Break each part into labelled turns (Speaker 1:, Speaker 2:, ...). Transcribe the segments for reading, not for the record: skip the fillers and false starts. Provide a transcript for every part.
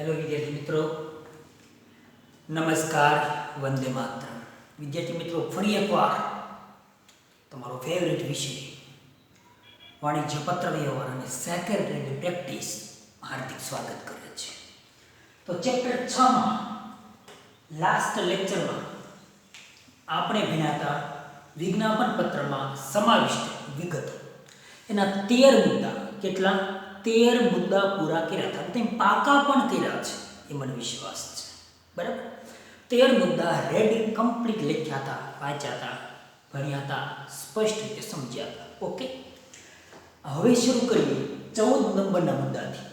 Speaker 1: Hello विद्यार्थी मित्रों, नमस्कार, वंदे मातरम। विद्यार्थी मित्रों, फरी एकवार तमारो फेवरेट विषय वाणिज्य पत्र व्यवहार અને સેક્રેટરીની પ્રેક્ટિસ હાર્દિક સ્વાગત કરે છે। તો ચેપ્ટર 6 માં લાસ્ટ લેક્ચરમાં આપણે ભણ્યા વિજ્ઞાપન પત્રમાં સમાવિષ્ટ વિગતો એના 13 મુદ્દા કેટલા 13 મુદ્દા પૂરા કર્યા હતા। તેમ પાકા પણ કર્યા છે એ મને વિશ્વાસ છે, બરાબર। 13 મુદ્દા રેડી કમ્પ્લીટ લખ્યા હતા, વાંચ્યા હતા, ભણ્યા હતા, સ્પષ્ટ રીતે સમજ્યા હતા। ઓકે, હવે શરૂ કરીએ 14 નંબરના મુદ્દાથી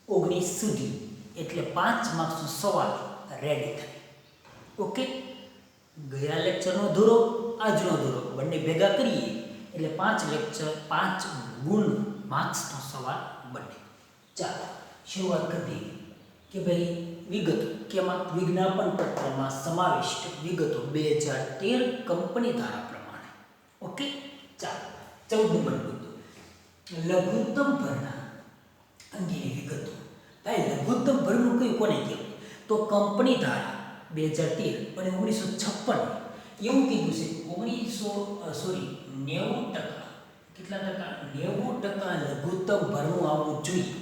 Speaker 1: 19 સુધી, એટલે 5 માર્ક્સનો સવાલ રેડી થાય। ઓકે, ગયા લેક્ચરનો અધૂરો, આજનો અધૂરો બંને ભેગા કરીએ એટલે 5 લેક્ચર 5 ગુણ માર્ક્સનો સવાલ બને। ચાલો શરૂઆત કરી દઈએ કે ભાઈ વિગતો કેમાં વિજ્ઞાપન પત્રમાં સમાવિષ્ટ વિગતો 2013 કંપની ધારા પ્રમાણે। ઓકે, ચાલો 14 નંબર મુદ્દો લઘુત્તમ ભરના અંગેની વિગતો। ભાઈ લઘુત્તમ ભરનું કયું કોને કહેવાય? તો કંપની ધારા 2013 અને 1956 એવું કીધું છે 90% કેટલા ટકા 90% લઘુત્તમ ભરવું આવવું જોઈએ।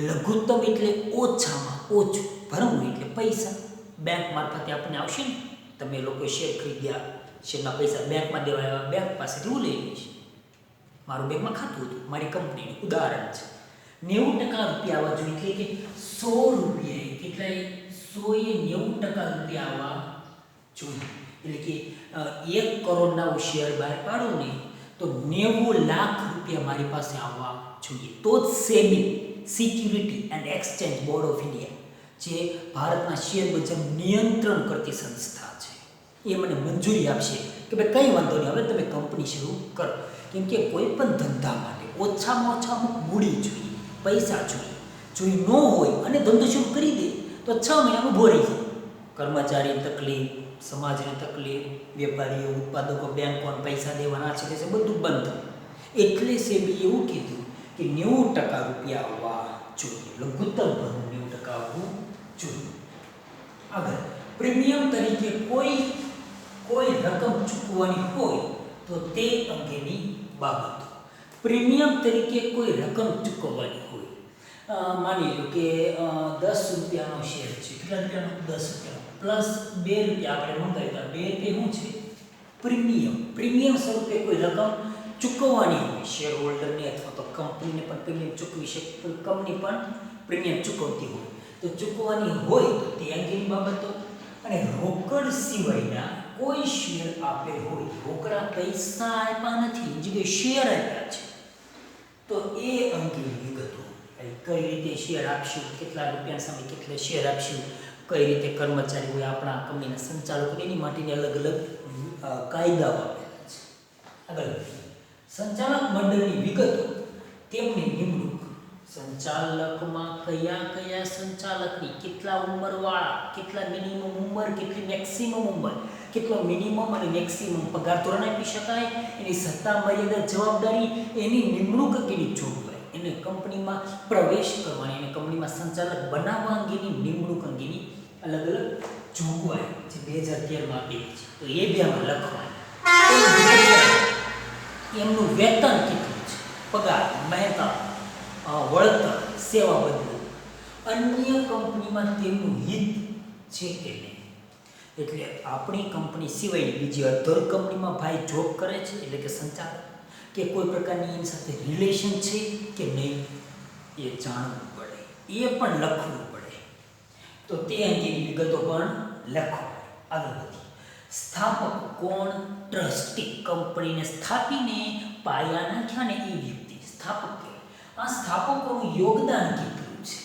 Speaker 1: લઘુત્તમ એટલે ઓછામાં ઓછું, ભરવું એટલે પૈસા બેંક મારફતે આપણને આવશે ને। તમે લોકો શેર ખરીદ્યા, શેરના પૈસા બેંકમાં દેવા આવ્યા, બેંક પાસેથી હું લઈ લઈશ। મારું બેંકમાં ખાતું હતું, મારી કંપનીનું ઉદાહરણ છે। 90% રૂપિયા આવવા જોઈએ, એટલે કે 100 રૂપિયા કેટલા 190% રૂપિયા આવવા જોઈએ। એટલે કે 1 કરોડના હું શેર બહાર પાડું ને તો 90 લાખ રૂપિયા મારી પાસે આવવા જોઈએ, તો જ SEBI security and exchange board of India જે ભારતના શેર બજારનું નિયંત્રણ કરતી સંસ્થા છે એ મને મંજૂરી આપશે કે ભાઈ કંઈ વાંધો નહીં, હવે તમે કંપની શરૂ કરો। કેમ કે કોઈ પણ ધંધા માટે ઓછામાં ઓછા અમુક મૂડી જોઈએ, પૈસા જોઈએ। જો એ ન હોય અને ધંધો શરૂ કરી દે તો 6 મહિનામાં ઊભો રહી જાય। કર્મચારીની તકલીફ, સમાજની તકલીફ, વેપારીઓ, ઉત્પાદકો, બેંકોને પૈસા દેવાના છે તે બધું બંધ થાય। એટલે સેબી એવું કીધું કે 90% રૂપિયા આવવા જોઈએ, લઘુત્તમ ભરનું 90% આવવું જોઈએ। આગળ પ્રીમિયમ તરીકે કોઈ રકમ ચૂકવવાની હોય તો તે અંગેની બાબતો। પ્રીમિયમ તરીકે કોઈ રકમ ચૂકવવાની હોય, માની લો કે 10 રૂપિયાનો શેર છે, કેટલા રૂપિયાનો 10 રૂપિયા પ્લસ 2 રૂપિયા આપણે મંગાવ્યા, 2 શું છે પ્રીમિયમ। પ્રીમિયમ સ્વરૂપે કોઈ રકમ ચૂકવવાની હોય શેર હોલ્ડરને અથવા તો કંપનીને પણ પ્રીમિયમ ચૂકવી શકે, કંપની પણ પ્રીમિયમ ચૂકવતી હોય તો ચૂકવવાની હોય તો તે અંગેની બાબતો। અને રોકડ સિવાયના કોઈ શેર આપેલ હોય, રોકડા પૈસા આપ્યા નથી, જે શેર આપ્યા છે તો એ અંગેની વિગતો। કઈ રીતે શેર આપશું, કેટલા રૂપિયા સામે કેટલા શેર આપશું, કઈ રીતે કર્મચારી હોય આપણા કંપનીના સંચાલકો, એની માટેની અલગ અલગ કાયદાઓ આપેલા છે। આગળ સંચાલક મંડળની વિગતો, તેમની નિમણૂક, સંચાલકમાં કયા કયા સંચાલકની કેટલા ઉંમરવાળા, કેટલા મિનિમમ ઉંમર, કેટલી મેક્સિમમ ઉંમર, કેટલો મિનિમમ અને મેક્સિમમ પગાર ધોરણ આપી શકાય, એની સત્તા મર્યાદા જવાબદારી, એની નિમણૂક અંગેની જોગવાઈ, એને કંપનીમાં પ્રવેશ કરવાની, એને કંપનીમાં સંચાલક બનાવવા અંગેની નિમણૂક અંગેની અલગ અલગ જોગવાઈ જે 2013માં આપેલી છે તો એ બે આમાં લખવાની। એમનું વેતન કેટલું છે, પગાર, મહેનત, વળતર, સેવા બદલું, અન્ય કંપનીમાં તેમનું હિત છે કે નહીં। એટલે આપણી કંપની સિવાય બીજી અધર કંપનીમાં ભાઈ જોબ કરે છે એટલે કે સંચાલક કે કોઈ પ્રકારની એની સાથે રિલેશન છે કે નહીં એ જાણવું પડે, એ પણ લખવું પડે, તો તે અંગેની વિગતો પણ લખવાની। આગળ વધીએ, સ્થાપક કોણ? ટ્રસ્ટી, કંપનીને સ્થાપીને પાયા નાખ્યા ને એ વ્યક્તિ સ્થાપક કહેવાય। આ સ્થાપકોનું યોગદાન કેટલું છે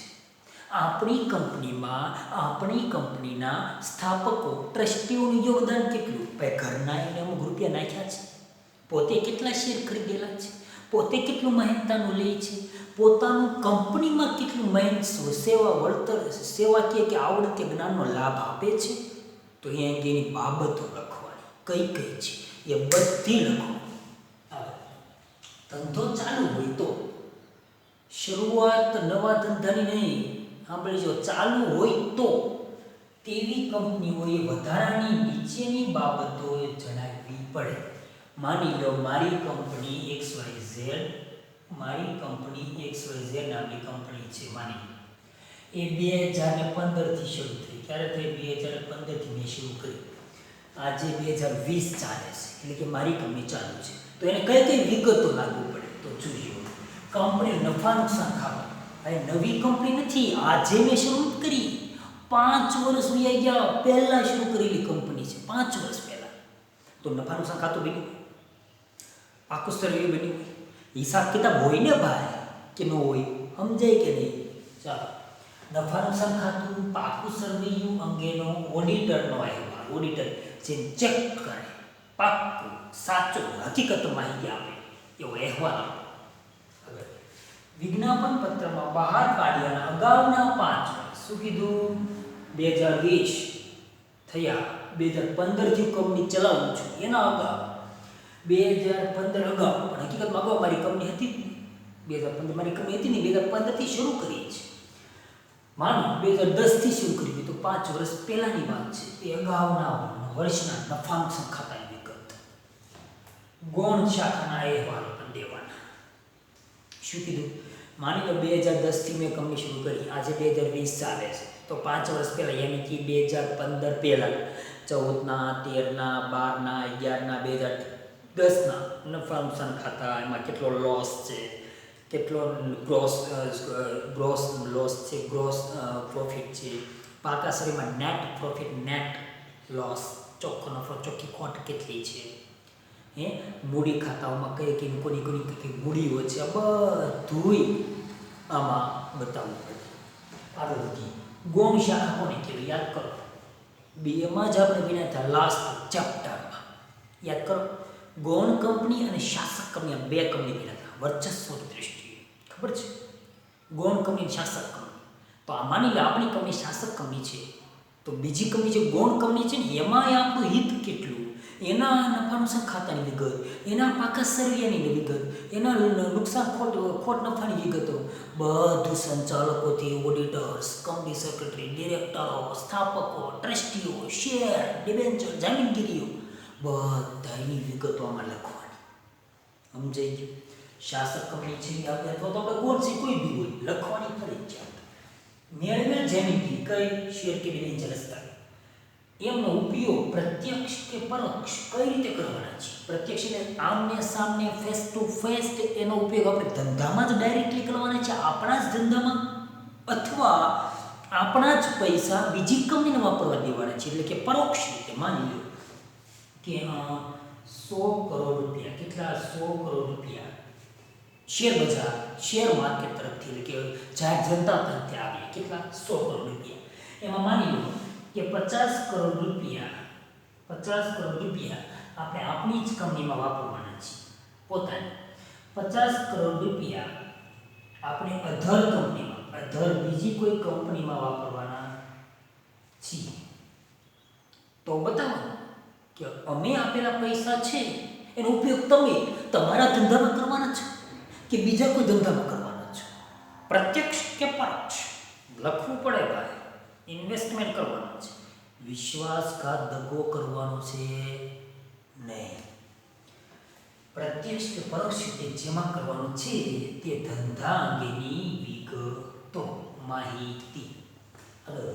Speaker 1: આપણી કંપનીમાં, આપણી કંપનીના સ્થાપકો ટ્રસ્ટીઓનું યોગદાન કેટલું? ભાઈ ઘરના એને અમુક રૂપિયા નાખ્યા છે, પોતે કેટલા શેર ખરીદેલા છે, પોતે કેટલું મહેનતાનું લે છે, પોતાનું કંપનીમાં કેટલું મહેનત, સેવા, વળતર, સેવાકીય કે આવડતી જ્ઞાનનો લાભ આપે છે, તો એ અંગેની બાબતો લખવાની, કઈ કઈ છે એ બધી લખવાની। ધંધો ચાલુ હોય તો શરૂઆત નવા ધંધાની નહીં, સાંભળી જો, ચાલુ હોય તો તેવી કંપનીઓએ વધારાની નીચેની બાબતો જણાવવી પડે. માની લો મારી કંપની XYZ નામની કંપની છે. માની એ 2015 થી શરૂ થઈ. ક્યારે થઈ? 2015 થી મેં શરૂ કરી. આજે 2020 ચાલે છે, એટલે કે મારી કંપની ચાલુ છે. તો એને કઈ કઈ વિગતો લાગુ પડે તો જોઈએ. કંપની નફા નુકસાન ખાતું. હવે નવી કંપની નથી, આજે મેં શરૂ કરી. 5 વર્ષ વયા ગયા, પહેલા શરૂ કરેલી કંપની છે. 5 વર્ષ પહેલા. તો નફા નુકસાન ખાતું બન્યું, પાકું સર્વે બન્યું. હિસાબ કિતાબ હોય ને ભાઈ, કે ન હોય? સમજાય કે નહીં? ચાલો, નફા નુકસાન ખાતું, પાકું સર્વેયું અંગેનો ઓડિટરનો અહેવાલ. ઓડિટર જે ચેક કરે, પાકું સાચું હકીકત માહિતી આપે એવો અહેવાલ આપે. વિજ્ઞાપન પત્રમાં બહાર પાડ્યાના અગાઉના 5 વર્ષ. શું કીધું? 2020 થયા, 2015 થી કંપની ચલાવું છું, એના અગાઉ 2015 અગાઉ, પણ હકીકતમાં અગાઉ મારી કંપની હતી. 2015 મારી કંપની હતી ને, 2015 થી શરૂ કરી છે. માનો 2010 થી શરૂ કરી, તો 5 વર્ષ પહેલાની વાત છે. એ અગાઉના વર્ષના નફા નુકસાન ખાતાની વિગત, ગૌણ શાખાના અહેવાલો પણ દેવાના. શું કીધું? માની લો 2010 થી મેં કંપની શરૂ કરી, આજે 2020 ચાલે છે. તો 5 વર્ષ પહેલા, યાની કે 2015 પહેલા, 14ના, 13ના, 12ના, 11ના, 2010ના નફા નુકસાન ખાતા, એમાં કેટલો લોસ છે, કેટલો ગ્રોસ લોસ છે, ગ્રોસ પ્રોફિટ છે, પાકા સરીમાં નેટ પ્રોફિટ, નેટ લોસ, ચોખ્ખો નફો, ચોખ્ખી ખોટ કેટલી છે, મૂડી ખાતાઓમાં કઈ કોની મૂડીઓ છે, બધુંય આમાં બતાવવું પડે. આગળ વધી, ગૌણ શાખા કોને કહેવાય? યાદ કરો, બીએમાં જ આપણે ભણ્યા હતા, લાસ્ટ ચેપ્ટરમાં. યાદ કરો, ગૌણ કંપની અને શાસક કંપની, બે કંપની ભણ્યા હતા વર્ચસ્વ દ્રષ્ટિએ. ખબર છે? ગૌણ કંપની, શાસક કંપની. તો આ માની લો આપણી કંપની શાસક કંપની છે, તો બીજી કંપની જે ગૌણ કંપની છે ને, એમાં આપણું હિત કેટલું, એના નફા નુકસાન ખાતાની વિગત, એના પાકા સર્વેની વિગત, એના નુકસાન ખોટ નફાની વિગતો, બધું સંચાલકોથી ઓડિટર્સ, કંપની સેક્રેટરી, ડિરેક્ટરો, સ્થાપકો, ટ્રસ્ટીઓ, શેર, ડિબેન્ચર, જામીનગીરીઓ, બધાની વિગતો આમાં લખવાની. સમજાઈ ગયું? શાસક કંપની છે આપણે, અથવા તો આપણે ગૌણ છે, કોઈ બી હોય, લખવાની ફરજિયાત. મેળવેલ જામીનગીરી કઈ? શેર કે ડિબેન્ચર હસ્તા, એમનો ઉપયોગ પ્રત્યક્ષ કે પરોક્ષ કઈ રીતે કરવાના છે? પ્રત્યક્ષ એટલે આમને સામને, ફેસ ટુ ફેસ. એનો ઉપયોગ આપણે ધંધામાં જ ડાયરેક્ટલી કરવાના છે, આપણા જ ધંધામાં, અથવા આપણા જ પૈસા બીજી કંપનીને વાપરવા દેવાના છે, એટલે કે પરોક્ષ રીતે. માની લો કે 100 કરોડ રૂપિયા, કેટલા? 100 કરોડ રૂપિયા શેર બજાર, શેર માર્કેટ તરફથી, એટલે કે જાહેર જનતા તરફથી આવ્યા. કેટલા? 100 કરોડ રૂપિયા. એમાં માની લો કે 50 કરોડ રૂપિયા આપણે આપણી જ કંપનીમાં વાપરવાના છે, પોતાની. 50 કરોડ રૂપિયા આપણે અધર બીજી કોઈ કંપનીમાં વાપરવાના છીએ. તો બતાવો કે અમે આપેલા પૈસા છે એનો ઉપયોગ તમે તમારા ધંધામાં કરવાના છો કે બીજા કોઈ ધંધામાં કરવાના છો? પ્રત્યક્ષ કે પરોક્ષ લખવું પડે ભાઈ. ઇન્વેસ્ટમેન્ટ કરવાનું છે, વિશ્વાસઘાત દગો કરવાનો છે નહીં. પ્રત્યક્ષ કે પરોક્ષ રીતે જેમાં કરવાનું છે તે ધંધા અંગેની વિગતો, માહિતી. હવે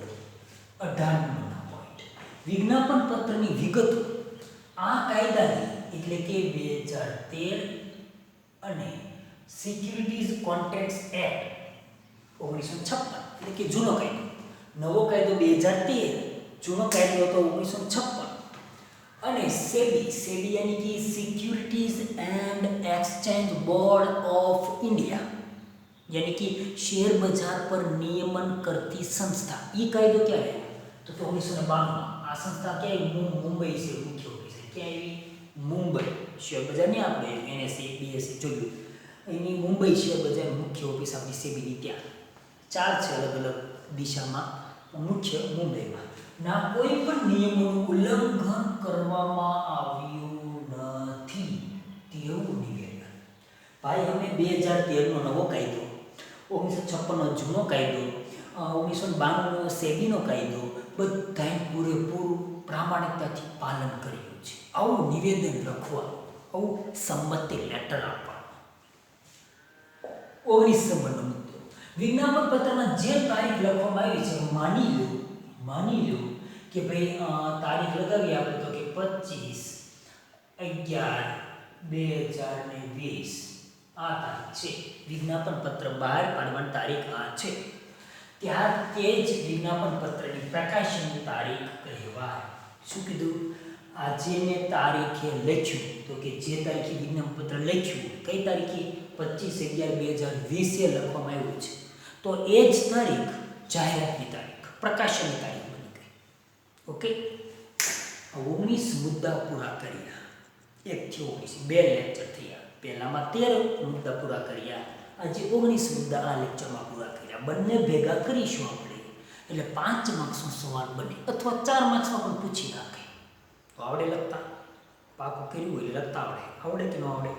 Speaker 1: 18 પોઈન્ટ, વિજ્ઞાપન પત્રની વિગતો. આ કાયદાની એટલે કે 2013 અને સિક્યુરિટીઝ કોન્ટ્રાક્ટ્સ એક્ટ 1956, એટલે કે જૂનો કાયદો. નવો કાયદો 2013, જૂનો કાયદો હતો 1956. અને સેબી યાની કે securities and exchange board of India, યાની કે શેર બજાર પર નિયમન કરતી સંસ્થા. એ કાયદો ક્યારે? તો 1992. આ સંસ્થા ક્યાંય? મુંબઈ છે મુખ્ય ઓફિસ. ક્યાં આવી? મુંબઈ. શેર બજાર નહીં આપણે NSE BSE જોયું, એની મુંબઈ શેર બજાર મુખ્ય ઓફિસ આપણી સેબીની ત્યાં. 4 છે અલગ અલગ દિશામાં, મુખ્ય મુંબઈમાં. ના કોઈ પણ નિયમોનું ઉલ્લંઘન કરવામાં આવ્યું નથી તેવું નિવેદન. ભાઈ અમે 2013 નો નવો કાયદો, 1956 નો જૂનો કાયદો 1992નો સેબીનો કાયદો બધાએ પૂરેપૂરું પ્રામાણિકતાથી પાલન કર્યું છે. આવું નિવેદન લખવા, આવું સંમતિ લેટર આપવા. 19 નંબરનો મુદ્દો, વિજ્ઞાપન પત્રમાં જે તારીખ લખવામાં આવી છે, માની લો કે ભાઈ તારીખ લગાવી આપણે તો કે 25/11/2020 આ તારીખ છે. વિજ્ઞાપન પત્ર બહાર પાડવાની તારીખ આ છે. ત્યાર તે જ વિજ્ઞાપન પત્રની પ્રકાશનની તારીખ કહેવાય. શું કીધું? આજે મેં તારીખે લખ્યું તો કે જે તારીખે વિજ્ઞાપન પત્ર લખ્યું, કઈ તારીખે? 25/11/2020 લખવામાં આવ્યું છે, તો એ જ તારીખ જાહેરાતની તારીખ, પ્રકાશનની તારીખ બની ગઈ. ઓકે, 19 મુદ્દા પૂરા કર્યા. 1 થી 19 2 લેક્ચર થયા. પહેલામાં 13 મુદ્દા પૂરા કર્યા, આજે 19 મુદ્દા આ લેક્ચરમાં પૂરા કર્યા. બંને ભેગા કરીશું આપણે એટલે 5 માર્ક્સનો સવાલ બને, અથવા 4 માર્ક્સમાં પણ પૂછી નાખે. તો આવડે લખતા? પાકું કર્યું હોય લખતા આવડે કે ન આવડે?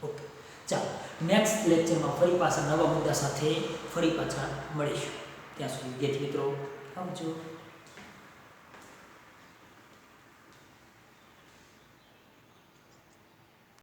Speaker 1: ઓકે, ચાલો નેક્સ્ટ લેક્ચરમાં ફરી પાછા નવા મુદ્દા સાથે ફરી પાછા મળીશું. ત્યાં સુધી વિદ્યાર્થી મિત્રો આવજો.